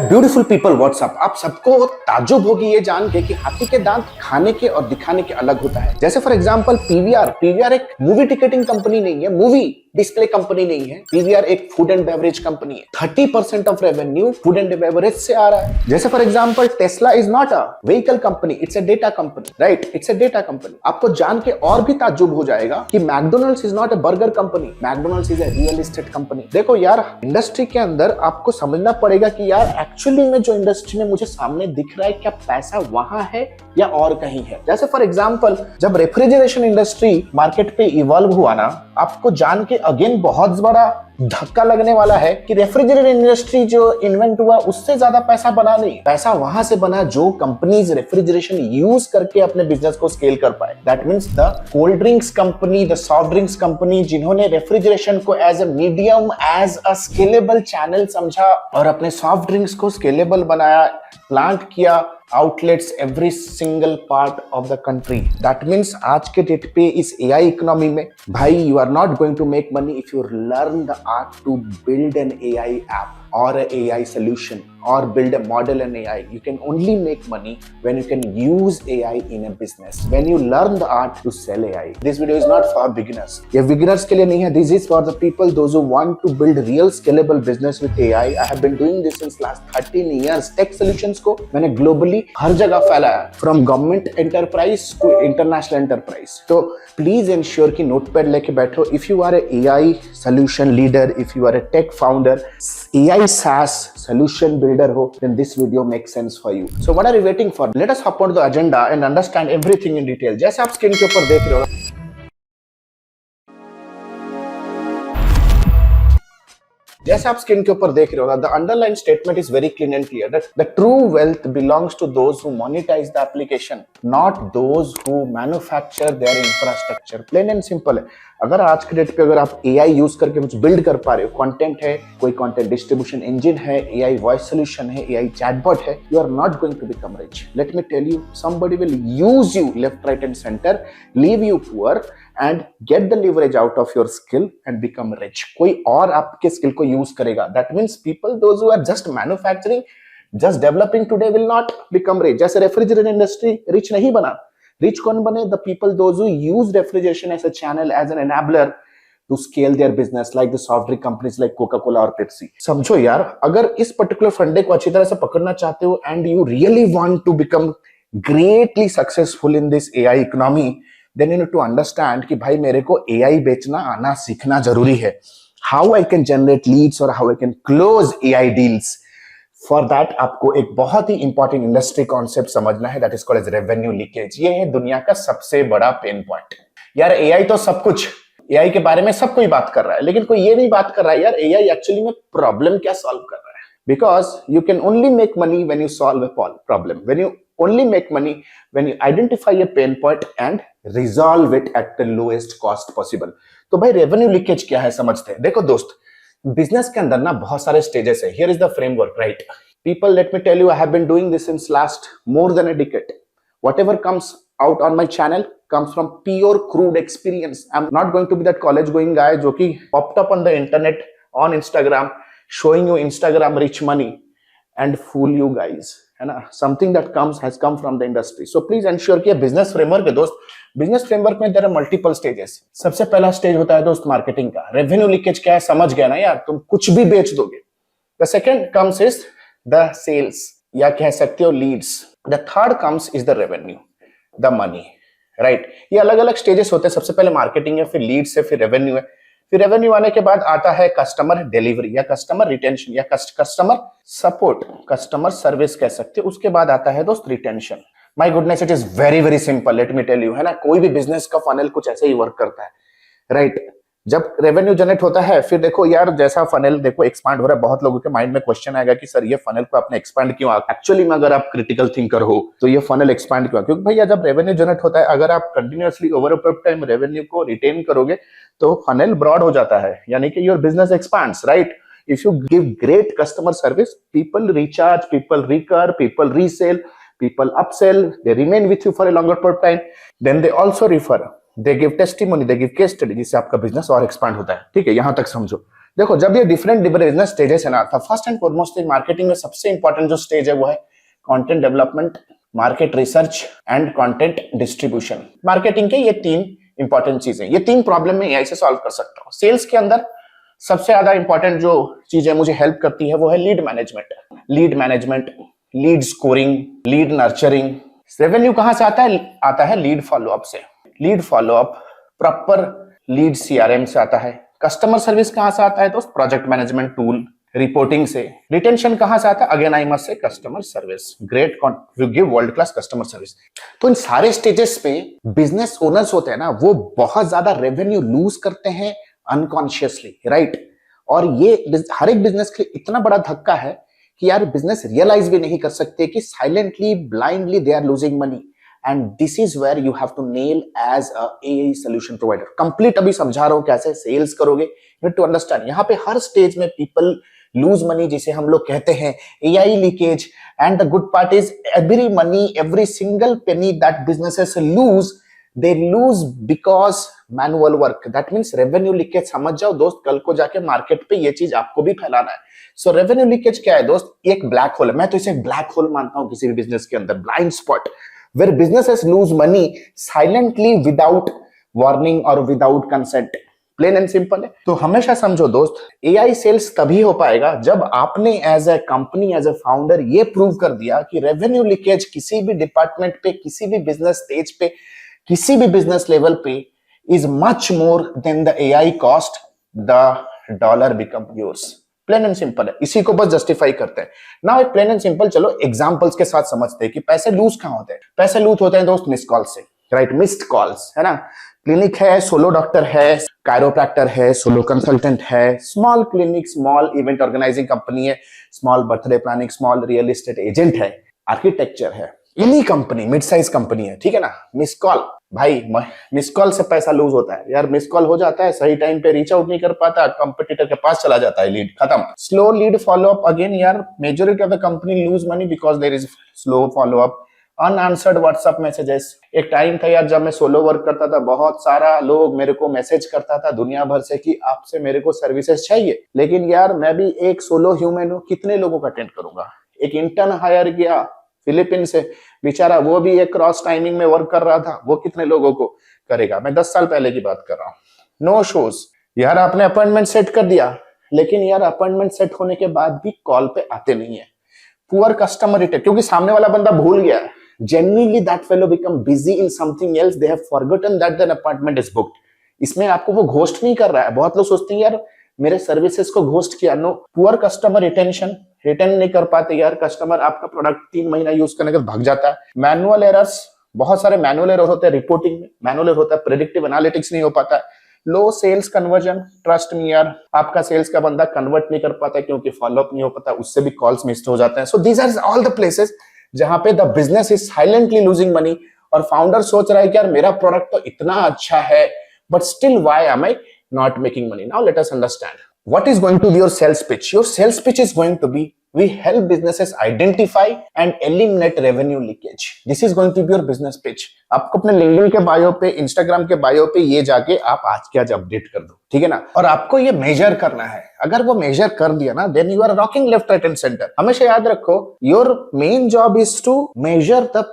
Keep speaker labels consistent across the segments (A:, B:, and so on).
A: Beautiful people WhatsApp, आप सबको ताज्जुब होगी ये जान के कि हाथी के दांत खाने के और दिखाने के अलग होता है। जैसे फॉर एग्जांपल पीवीआर एक मूवी टिकटिंग कंपनी नहीं है, मूवी डिस्प्ले कंपनी नहीं है। पीवीआर एक फूड एंड बेवरेज कंपनी है। 30% of revenue food and beverage से आ रहा है। जैसे for example Tesla is not a vehicle company, it's a data company, right? It's a data company. आपको जान के और भी ताज्जुब हो जाएगा कि McDonald's is not a burger company, McDonald's is a real estate company. देखो यार, इंडस्ट्री के अंदर आपको समझना पड़ेगा कि यार एक्चुअली में जो इंडस्ट्री में मुझे सामने दिख रहा है, क्या पैसा वहां है या और कहीं है। जैसे फॉर एग्जांपल जब रेफ्रिजरेशन इंडस्ट्री मार्केट पे इवॉल्व हुआ ना, आपको जान के अगेन बहुत बड़ा धक्का लगने वाला है कि रेफ्रिजरेटर इंडस्ट्री जो इन्वेंट हुआ उससे ज्यादा पैसा बना नहीं, पैसा वहां से बना जो कंपनीज रेफ्रिजरेशन यूज करके अपने बिजनेस को स्केल कर पाए। That means the cold drinks company, the soft drinks company, जिन्होंने रेफ्रिजरेशन को as a medium, as a scalable channel समझा और अपने सॉफ्ट ड्रिंक्स को स्केलेबल बनाया, प्लांट किया outlets every single part of the country. That means आज के डेट पे इस एआई इकोनॉमी में भाई, you are not going to make money if you learn the art to build an AI app or a AI solution or build a model in AI. You can only make money when you can use AI in a business. When you learn the art to sell AI. This video is not for beginners. ये beginners के लिए नहीं है. This is for the people, those who want to build real scalable business with AI. I have been doing this since last 13 years. Tech solutions को मैंने globally हर जगह फैलाया, from government enterprise to international enterprise. तो please ensure कि notepad लेके बैठो. If you are a AI solution leader, if you are a tech founder, AI SaaS solution builder ho, then this video makes sense for you. So what are you waiting for? Let us hop on the agenda and understand everything in detail. जैसे आप screen के ऊपर देख रहे हो, the underlying statement is very clean and clear that the true wealth belongs to those who monetize the application, not those who manufacture their infrastructure. Plain and simple है. अगर आज के डेट पे अगर आप AI यूज करके कुछ build कर पा रहे हो, कंटेंट है, कोई कंटेंट डिस्ट्रीब्यूशन इंजन है, AI वॉइस सॉल्यूशन है, AI चैटबॉट है, you are not going to become rich. Let me tell you, somebody will use you left, right and center, leave you poor and get the leverage out of your skill and become rich. कोई और आपके skill को use करेगा. That means people, those who are just manufacturing, just developing today will not become rich. जैसे refrigerator industry rich नहीं बना, rich कौन बने? The people, those who use refrigeration as a channel, as an enabler to scale their business, like the soft drink companies like Coca-Cola और Pepsi. समझो यार, अगर इस पर्टिकुलर फंडे को अच्छी तरह से पकड़ना चाहते हो and you really want to become greatly successful in this AI economy, then you need to understand कि भाई मेरे को AI बेचना आना सीखना जरूरी है. How I can generate leads or how I can close AI deals. For that आपको एक बहुत ही इंपॉर्टेंट इंडस्ट्री कॉन्सेप्ट समझना है, that is called as revenue leakage. ये है दुनिया का सबसे बड़ा पेन पॉइंट. यार एआई तो सब कुछ, एआई के बारे में सब कोई बात कर रहा है, लेकिन कोई ये नहीं बात कर रहा है यार एआई एक्चुअली में प्रॉब्लम क्या सॉल्व कर रहा है. Because you can only make money when you solve a problem, when you only make money when you identify a pain point and resolve it at the lowest cost possible. तो भाई revenue leakage क्या है समझते हैं. देखो दोस्त, business के अंदर ना बहुत सारे स्टेजेस है. Here is the framework, right? People, let me tell you, I have been doing this since last more than a decade. Whatever comes out on my channel comes from pure crude experience. I'm not going to be that college going guy जो कि popped up on the internet on Instagram showing you Instagram rich money and fool you guys, है ना? Something that has come from the industry. So please ensure कि ये business framework है दोस्त. Business framework में there are multiple stages. सबसे पहला stage होता है दोस्त मार्केटिंग का. रेवेन्यू लीकेज क्या है समझ गया ना यार, तुम कुछ भी बेच दोगे. The second comes is the sales, या कह सकते हो Leeds. The third comes is the revenue, the money, right? ये अलग अलग स्टेजेस होते हैं. सबसे पहले मार्केटिंग है, फिर लीड्स है, फिर रेवेन्यू है. फिर रेवेन्यू आने के बाद आता है कस्टमर डिलीवरी या कस्टमर रिटेंशन या कस्टमर सपोर्ट, कस्टमर सर्विस कह सकते हो. उसके बाद आता है दोस्त retention. My goodness, it is very very simple. Let me tell you, है ना, कोई भी बिजनेस का फनल कुछ ऐसे ही वर्क करता है, राइट? जब रेवेन्यू जनरेट होता है, फिर देखो यार जैसा फनल देखो एक्सपांड हो रहा है, बहुत लोगों के माइंड में क्वेश्चन आएगा कि सर ये फनल को आपने एक्सपांड क्यों. एक्चुअली में अगर आप क्रिटिकल थिंकर हो तो ये फनल एक्सपांड क्यों? क्योंकि भैया जब रेवेन्यू जनरेट होता है, अगर आप continuously over a period of time revenue को रिटेन करोगे तो फनल ब्रॉड हो जाता है, यानी कि your business expands, right? If you give great customer service, people recharge, people recur, people resell, people upsell, they remain with you for a longer period of time. Then they also refer, they give testimony, they give case study, जिससे आपका business और expand होता है. ठीक है, यहां तक समझो. देखो जब ये डिफरेंट बिजनेस स्टेजेस है ना, तो फर्स्ट एंड फॉरमोस्ट मार्केटिंग में सबसे इंपॉर्टेंट जो स्टेज है वो है content development, market research and content distribution. Marketing के ये तीन इंपॉर्टेंट चीजें, ये तीन प्रॉब्लम में एआई से सॉल्व कर सकता हूँ। सेल्स के अंदर सबसे ज्यादा इंपॉर्टेंट जो चीजें मुझे हेल्प करती है वो है lead management. Lead scoring, lead nurturing. Revenue कहां से आता है? आता है लीड फॉलोअप से। Lead follow up proper lead CRM से आता है। कस्टमर सर्विस कहां से आता है दोस्त? प्रोजेक्ट मैनेजमेंट टूल, रिपोर्टिंग से। रिटेंशन कहां से आता है? Again I must say customer service. Great you give world class customer service. तो इन सारे स्टेजेस पे बिजनेस ओनर्स होते हैं ना, वो बहुत ज्यादा रेवेन्यू लूज करते हैं अनकॉन्शियसली, राइट? और ये हर एक बिजनेस के लिए इतना बड़ा धक्का है कि यार बिजनेस रियलाइज भी नहीं कर सकते कि silently blindly they are losing money. And this is where you have to nail as a AI solution provider. Complete अभी समझा रहा हूं कैसे सेल्स करोगे, यू टू अंडरस्टैंड। यहाँ पे हर स्टेज में पीपल लूज मनी, जिसे हम लोग कहते हैं AI leakage. And the good part is every money, every single penny that businesses lose, they lose because manual work. That means revenue leakage समझ जाओ दोस्त, कल को जाके मार्केट पे ये चीज आपको भी फैलाना है। सो रेवेन्यू लीकेज क्या है दोस्त? एक ब्लैक होल है। मैं तो इसे ब्लैक होल मानता हूं किसी भी बिजनेस के अंदर, blind spot where businesses lose money silently without warning और without consent. Plain and simple है। तो हमेशा समझो दोस्त, एआई सेल्स तभी हो पाएगा जब आपने as a company, as a founder ये प्रूव कर दिया कि रेवेन्यू लीकेज किसी भी डिपार्टमेंट पे, किसी भी बिजनेस स्टेज पे, किसी भी बिजनेस लेवल पे is much more than the AI cost, the dollar become yours. Plain and simple है, इसी को बस जस्टिफाई करते हैं ना। एक प्लेन एंड सिंपल चलो एग्जांपल्स के साथ समझते हैं कि पैसे लूज कहां होते हैं। पैसे लूज होते हैं दोस्त मिस कॉल से, राइट? मिस्ड कॉल्स, है ना? क्लिनिक है, सोलो डॉक्टर है, कायरोप्रैक्टर है, सोलो कंसल्टेंट है, small clinic, small event organising company है, small birthday planning, small real estate agent है, आर्किटेक्चर है, इन्हीं कंपनी, मिड साइज कंपनी है, ठीक है ना? मिस कॉल, भाई मिस कॉल से पैसा लूज होता है यार। मिस कॉल हो जाता है, सही टाइम पे रीच आउट नहीं कर पाता, कंपटीटर के पास चला जाता है, लीड खत्म। स्लो लीड फॉलोअप, अगेन यार majority of the company lose money because there is slow follow up. Unanswered WhatsApp messages. एक टाइम था यार जब मैं सोलो वर्क करता था, बहुत सारा लोग मेरे को मैसेज करता था दुनिया भर से कि आपसे मेरे को सर्विसेज चाहिए, लेकिन यार मैं भी एक सोलो ह्यूमन हूं, कितने लोगों का अटेंड करूंगा। एक इंटर्न हायर किया फिलीपीन से, बेचारा वो भी एक क्रॉस टाइमिंग में वर्क कर रहा था, वो कितने लोगों को करेगा। मैं 10 साल पहले की बात कर रहा हूँ। नो शोज यार, आपने अपॉइंटमेंट सेट कर दिया, लेकिन यार अपॉइंटमेंट सेट होने के बाद भी कॉल पे आते नहीं है। पुअर कस्टमर रिटेल, क्योंकि सामने वाला बंदा भूल गया है। Genuinely that fellow become busy in something else. They have forgotten that their appointment is booked. इसमें आपको वो घोस्ट नहीं कर रहा है। बहुत लोग सोचते हैं यार मेरे सर्विसेज को घोस्ट किया। No, poor customer retention, return नहीं कर पाते यार कस्टमर, आपका प्रोडक्ट 3 महीना यूज करने के बाद भाग जाता है। मैनुअल एरर्स, बहुत सारे मैनुअल एरर होते हैं रिपोर्टिंग में, मैनुअल एरर होता है, प्रेडिक्टिव एनालिटिक्स नहीं हो पाता है। लो सेल्स कन्वर्जन, ट्रस्ट मी यार, आपका सेल्स का बंदा कन्वर्ट नहीं कर पाता क्योंकि फॉलोअप नहीं हो पाता, उससे भी कॉल्स मिस हो जाते हैं। So these are all the places जहां पे the business is silently losing money और फाउंडर सोच रहा है कि यार मेरा प्रोडक्ट तो इतना अच्छा है, but still why am I not making money. Now let us understand what is going to be your sales pitch. Your sales pitch is going to be, we help businesses identify and eliminate revenue leakage. This is going to be your business pitch. आपको अपने LinkedIn के bio पे, Instagram के bio पे ये जाके आप आज के आज अपडेट कर दो, ठीक है ना? और आपको ये मेजर करना है। अगर वो मेजर कर दिया ना, then you are rocking left right and centre. हमेशा याद रखो, your main job is to measure the,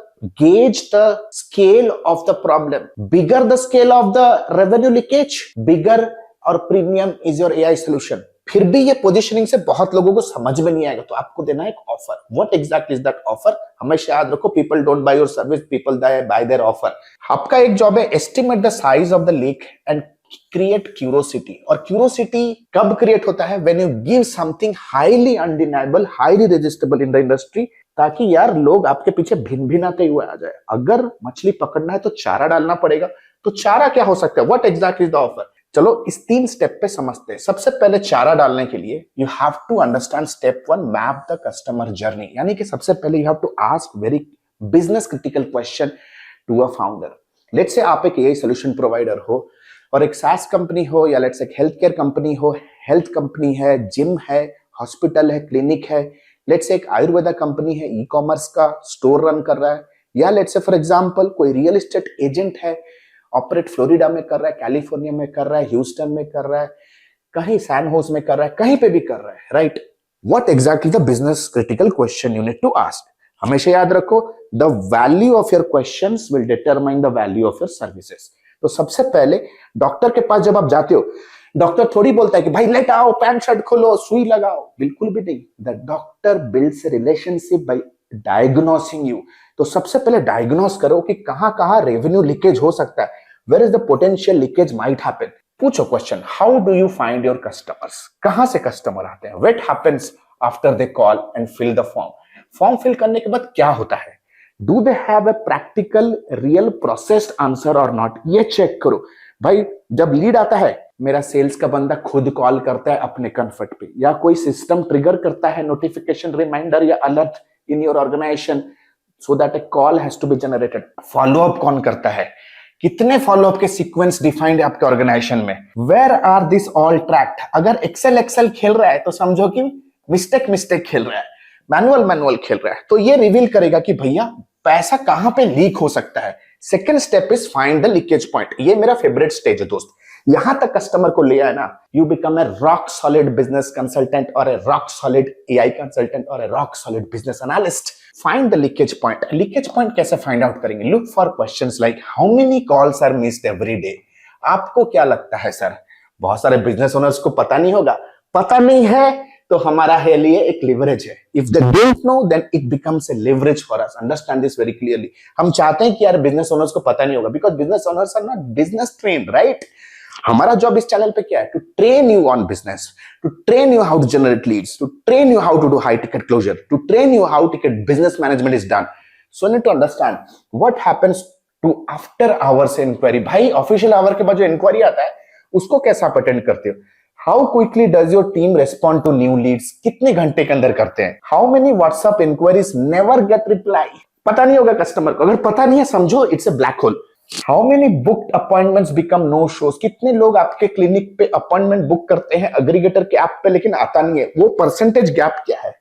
A: gauge the scale of the problem. Bigger the scale of the revenue leakage, bigger और premium is your AI solution. फिर भी ये positioning से बहुत लोगों को समझ में नहीं आएगा, तो आपको देना है एक offer. What exactly is that offer? हमेशा याद रखो, people don't buy your service, people buy their offer. आपका एक जॉब है estimate the size of the lake and create curiosity. और क्यूरोसिटी कब क्रिएट होता है? When you give something highly undeniable, highly resistible in the industry, ताकि यार लोग आपके पीछे भिन भिनाते हुए आ जाए। अगर मछली पकड़ना है तो चारा डालना पड़ेगा, तो चारा क्या हो सकता है? What exactly is the offer? चलो इस 3 स्टेप पे समझते हैं। सबसे पहले चारा डालने के लिए you have to understand step 1, map the customer journey. यानी कि सबसे पहले you have to ask very business critical question to a founder. Let's say आप एक एआई सोल्यूशन प्रोवाइडर हो और एक सास कंपनी हो, या लेट्स एक हेल्थ केयर कंपनी हो, हेल्थ कंपनी है, जिम है, हॉस्पिटल है, क्लिनिक है, लेट्स से एक आयुर्वेदा कंपनी है, ई कॉमर्स का स्टोर रन कर रहा है, या लेट्स से फॉर एग्जाम्पल कोई रियल एस्टेट एजेंट है, ऑपरेट फ्लोरिडा में कर रहा है, कैलिफोर्निया में कर रहा है, ह्यूस्टन में कर रहा है, कहीं सैन होस में कर रहा है, कहीं पे भी कर रहा है, right? What exactly the business critical question you need to ask? हमेशा याद रखो, the value of your questions will determine the value of your services. तो सबसे पहले डॉक्टर के पास जब आप जाते हो, डॉक्टर थोड़ी बोलता है कि भाई लेट आओ, पैंट शर्ट खोलो, सुई लगाओ, बिल्कुल भी नहीं। The doctor builds a relationship by diagnosing you. तो सबसे पहले डायग्नोस करो कि कहां कहां रेवेन्यू लीकेज हो सकता है, where is the potential leakage might happen. पूछो question, how do you find your customers? कहां से कस्टमर आते हैं? What happens after they call and fill the form? Form fill करने के बाद क्या होता है? Do they have a practical real processed answer और नॉट? ये चेक करो। भाई जब लीड आता है, मेरा सेल्स का बंदा खुद कॉल करता है अपने कंफर्ट पे, या कोई सिस्टम ट्रिगर करता है नोटिफिकेशन, रिमाइंडर या alert in your organisation so that a call has to be generated? Follow up कौन करता है? कितने फॉलोअप के सीक्वेंस डिफाइंड है आपके ऑर्गेनाइजेशन में? Where are this all tracked? अगर एक्सेल खेल रहा है तो समझो कि मिस्टेक खेल रहा है, मैनुअल खेल रहा है। तो ये रिवील करेगा कि भैया पैसा कहां पे लीक हो सकता है। Second step is find the leakage point. ये मेरा फेवरेट स्टेज है दोस्त। यहां तक कस्टमर को ले आए ना, you become a rock solid business consultant और a rock solid AI consultant और a rock solid business analyst. Find the leakage point. Leakage point कैसे फाइंड आउट करेंगे? Look for questions like how many calls are missed every day. आपको क्या लगता है sir, बहुत सारे बिजनेस ओनर्स को पता नहीं होगा? पता नहीं है तो हमारा है लिए एक लिवरेज है। If they don't know then it becomes a leverage for us. Understand this very clearly. हम चाहते हैं कि यार बिजनेस ओनर्स को पता नहीं होगा, because business owners are not business trained, right? हमारा जॉब इस चैनल पे क्या है? To train you on business, to train you how to generate leads, to train you how to do high ticket closure, to train you how ticket business management is done. So need to understand what happens to after hours inquiry. भाई official hour के बाद जो inquiry आता है उसको कैसा आप attend करते हो? How quickly does your team respond to new leads? कितने घंटे के अंदर करते हैं? How many WhatsApp inquiries never get reply? पता नहीं होगा कस्टमर को। अगर पता नहीं है समझो it's a black hole. How many booked appointments become no shows? कितने लोग आपके क्लिनिक पे अपॉइंटमेंट बुक करते हैं एग्रीगेटर के ऐप पे लेकिन आता नहीं है? वो परसेंटेज गैप क्या है?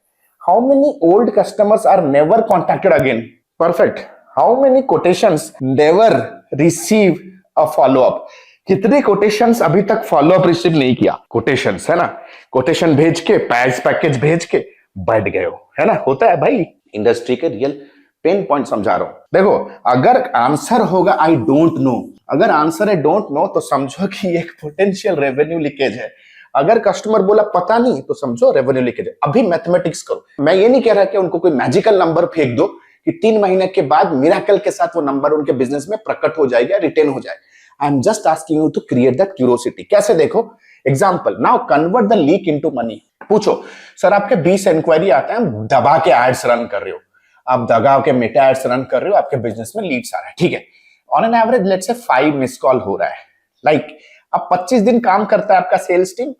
A: How many old customers are never contacted again? Perfect. How many quotations never receive a follow up? कितने कोटेशंस अभी तक फॉलोअप रिसीव नहीं किया? कोटेशंस है ना, कोटेशन भेज के पैकेज भेज के बैठ गए हो, है ना? होता है भाई। इंडस्ट्री के रियल पेन पॉइंट समझा रहा हूं। देखो अगर आंसर होगा आई डोंट नो, अगर आंसर है डोंट नो तो समझो कि एक पोटेंशियल रेवेन्यू लीकेज है। अगर कस्टमर बोला पता नहीं तो समझो रेवेन्यू लीकेज है। अभी मैथमेटिक्स करो। मैं ये नहीं कह रहा कि उनको कोई मैजिकल नंबर फेंक दो कि 3 महीने के बाद मिराकल के साथ वो नंबर उनके बिजनेस में प्रकट हो जाएगा, रिटेन हो जाए। I am just asking you to create that curiosity. कैसे? देखो example, now convert the leak into money. पूछो सर आपके 20 इंक्वायरी आते हैं, दबा के एड्स रन कर रहे हो, आप दबा के मेटा एड्स रन कर रहे हो, आपके बिजनेस में लीड्स आ रहा है, ठीक है? On an average let's say 5 miss call हो रहा है। लाइक अब 25 दिन काम करता है आपका सेल्स टीम,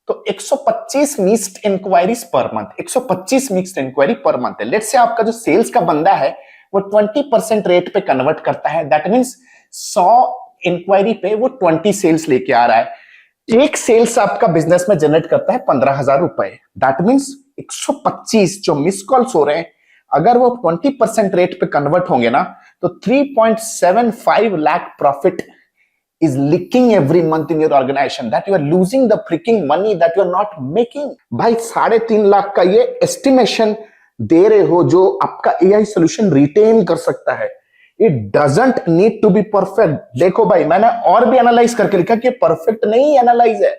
A: तो 125 missed inquiries per month, 125 missed inquiry per month है। लेट्स से आपका जो सेल्स का बंदा है वो 20% रेट पे कन्वर्ट करता है। दैट मींस 100 इंक्वायरी पे वो 20 सेल्स लेके आ रहा है। एक सेल्स आपका बिजनेस में जनरेट करता है 15,000 रुपए। दैट मींस 125 जो मिस कॉल्स हो रहे हैं, अगर वो 20% रेट पे कन्वर्ट होंगे ना तो 3.75 lakh profit is leaking every month in your organization, that you are losing the freaking money that you are not making. भाई 3.5 लाख का ये एस्टिमेशन दे रहे हो जो आपका एआई सोल्यूशन रिटेन कर सकता है। It doesn't need to be perfect. देखो भाई मैंने और भी एनालाइज करके लिखा कि परफेक्ट नहीं एनालाइज है,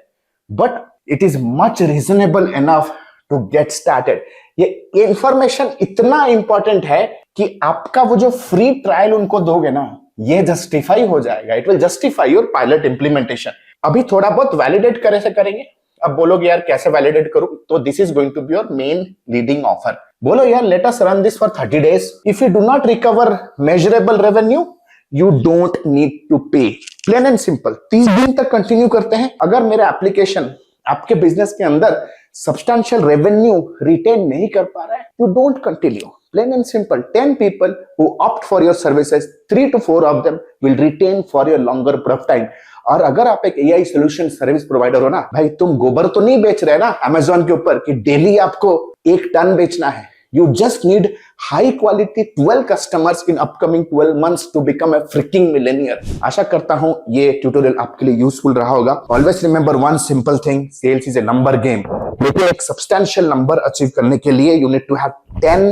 A: but it is much reasonable enough to get started. ये इंफॉर्मेशन इतना इंपॉर्टेंट है कि आपका वो जो फ्री ट्रायल उनको दोगे ना, ये जस्टिफाई हो जाएगा। It will justify your pilot implementation. अभी थोड़ा बहुत वैलिडेट करे से करेंगे। अब बोलोगे यार कैसे वैलिडेट करूं, तो this is going to be your main leading offer. बोलो यार let us run this for 30 days. If you do not recover measurable revenue you don't need to pay. Plain and simple. 30 दिन तक continue करते हैं। अगर मेरा application आपके business के अंदर सब्सटैंशियल रेवेन्यू रिटेन नहीं कर पा रहा है, you don't continue. Plain and simple. 10 people who opt for your services, 3 to 4 of them will retain for your longer period of time. और अगर आप एक AI solution सर्विस प्रोवाइडर हो ना भाई, तुम गोबर तो नहीं बेच रहे ना Amazon के ऊपर कि डेली आपको 1 टन बेचना है। You just need high quality 12 customers in upcoming 12 months to become a freaking millionaire. आशा करता हूं ये ट्यूटोरियल आपके लिए यूजफुल रहा होगा. Always remember one simple thing, sales is a number game. लेकिन एक सब्सटैंशियल नंबर अचीव करने के लिए you need to have 10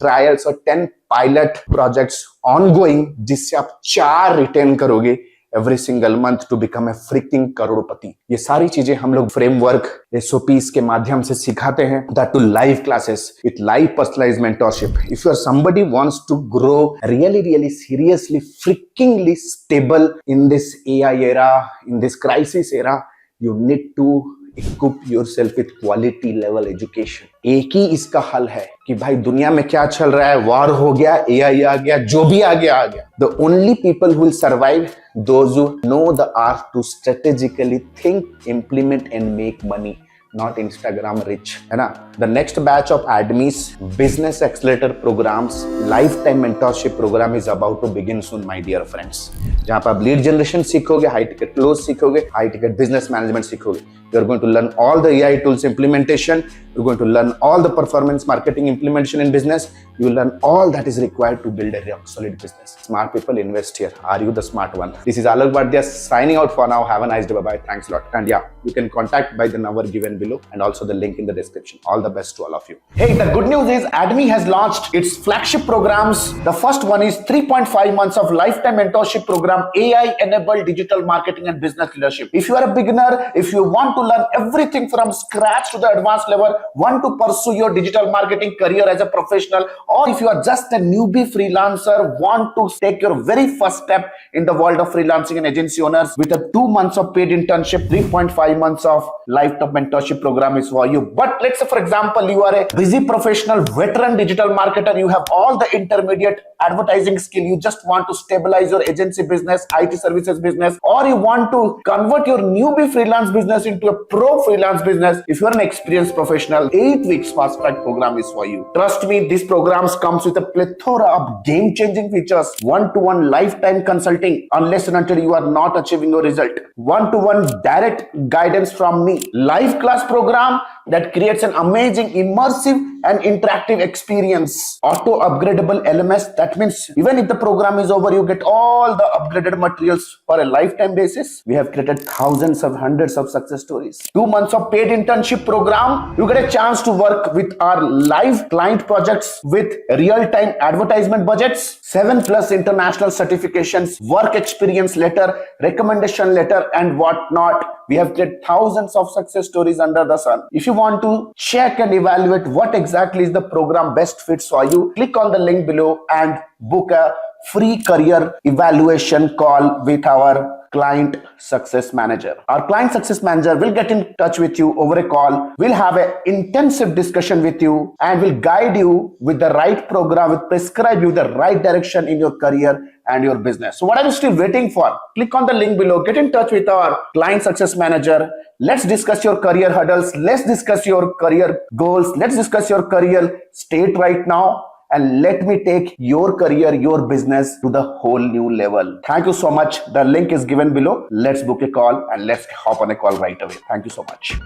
A: trials और 10 पायलट प्रोजेक्ट्स ऑनगोइंग, जिससे आप 4 रिटेन करोगे every single month to become a freaking crorepati. ये सारी चीजें हम लोग फ्रेमवर्क एसओपीस के माध्यम से सिखाते हैं, that too live classes with live personalised mentorship. If you are somebody wants to grow really seriously frickingly stable in this AI era, in this crisis era, you need to equip yourself with quality level education. एक ही इसका हल है कि भाई दुनिया में क्या चल रहा है, वॉर हो गया, एआई आ गया, जो भी आ गया. The only people who will survive, those who know the art to strategically think, implement and make money, not Instagram rich, है ना. The next batch of ADMI's business accelerator programs, lifetime mentorship program is about to begin soon, my dear friends. जहाँ पर आप lead generation सीखोगे, high ticket close सीखोगे, high ticket business management सीखोगे. You are going to learn all the AI tools implementation. You're going to learn all the performance marketing implementation in business. You will learn all that is required to build a rock solid business. Smart people invest here. Are you the smart one? This is Alok Bhatia signing out for now. Have a nice day. Bye-bye. Thanks a lot. And yeah, you can contact by the number given below and also the link in the description. All the best to all of you. Hey, the good news is ADMI has launched its flagship programs. The first one is 3.5 months of lifetime mentorship program, AI-enabled digital marketing and business leadership. If you are a beginner, if you want to learn everything from scratch to the advanced level, want to pursue your digital marketing career as a professional, or if you are just a newbie freelancer, want to take your very first step in the world of freelancing and agency owners, with a 2 months of paid internship, 3.5 months of lifetime mentorship program is for you. But let's say, for example, you are a busy professional, veteran digital marketer, you have all the intermediate advertising skill, you just want to stabilize your agency business, IT services business, or you want to convert your newbie freelance business into a pro freelance business. If you are an experienced professional, 8 weeks fast track program is for you. Trust me, this program comes with a plethora of game changing features, one-to-one lifetime consulting unless and until you are not achieving your result, one-to-one direct guidance from me, live class program that creates an amazing immersive and interactive experience, auto upgradable LMS. That means even if the program is over, you get all the upgraded materials for a lifetime basis. We have created thousands of hundreds of success stories. 2 months of paid internship program, you get a chance to work with our live client projects with real-time advertisement budgets, 7+ international certifications, work experience letter, recommendation letter and whatnot. We have created thousands of success stories under the sun. If you want to check and evaluate what exactly is the program best fits for you, click on the link below and book a free career evaluation call with our client success manager. Our client success manager will get in touch with you over a call. We'll have an intensive discussion with you and will guide you with the right program, will prescribe you the right direction in your career and your business. So what are you still waiting for? Click on the link below, get in touch with our client success manager. Let's discuss your career hurdles. Let's discuss your career goals. Let's discuss your career state right now. And let me take your career, your business to the whole new level. Thank you so much. The link is given below. Let's book a call and let's hop on a call right away. Thank you so much.